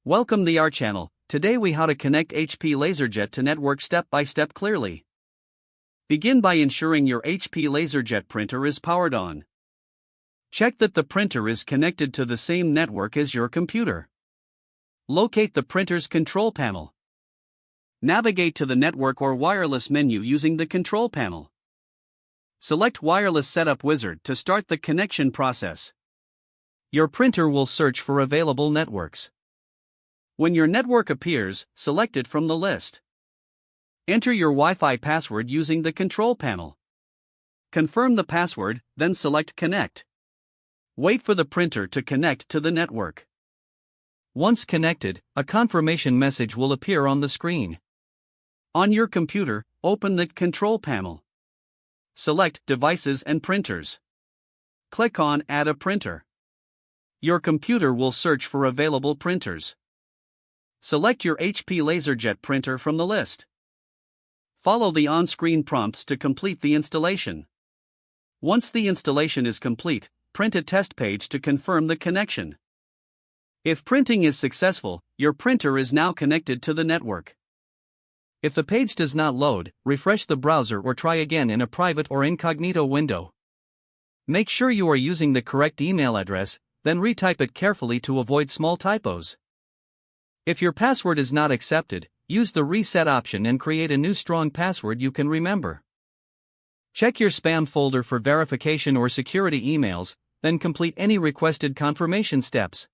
Welcome to our channel. Today we how to connect HP LaserJet to network step by step clearly. Begin by ensuring your HP LaserJet printer is powered on. Check that the printer is connected to the same network as your computer. Locate the printer's control panel. Navigate to the network or wireless menu using the control panel. Select Wireless Setup Wizard to start the connection process. Your printer will search for available networks. When your network appears, select it from the list. Enter your Wi-Fi password using the control panel. Confirm the password, then select Connect. Wait for the printer to connect to the network. Once connected, a confirmation message will appear on the screen. On your computer, open the control panel. Select Devices and Printers. Click on Add a printer. Your computer will search for available printers. Select your HP LaserJet printer from the list. Follow the on-screen prompts to complete the installation. Once the installation is complete, print a test page to confirm the connection. If printing is successful, your printer is now connected to the network. If the page does not load, refresh the browser or try again in a private or incognito window. Make sure you are using the correct email address, then retype it carefully to avoid small typos. If your password is not accepted, use the reset option and create a new strong password you can remember. Check your spam folder for verification or security emails, then complete any requested confirmation steps.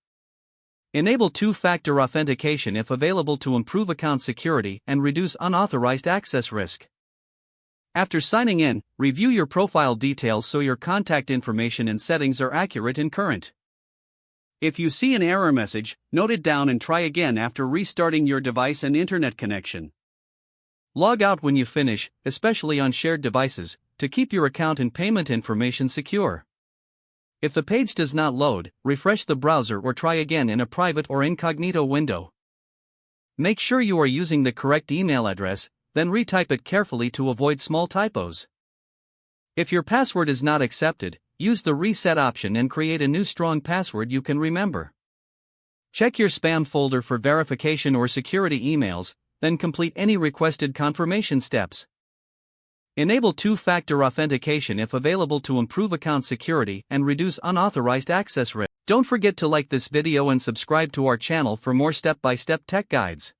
Enable two-factor authentication if available to improve account security and reduce unauthorized access risk. After signing in, review your profile details so your contact information and settings are accurate and current. If you see an error message, note it down and try again after restarting your device and internet connection. Log out when you finish, especially on shared devices, to keep your account and payment information secure. If the page does not load, refresh the browser or try again in a private or incognito window. Make sure you are using the correct email address, then retype it carefully to avoid small typos. If your password is not accepted, use the reset option and create a new strong password you can remember. Check your spam folder for verification or security emails, then complete any requested confirmation steps. Enable two-factor authentication if available to improve account security and reduce unauthorized access risk. Don't forget to like this video and subscribe to our channel for more step-by-step tech guides.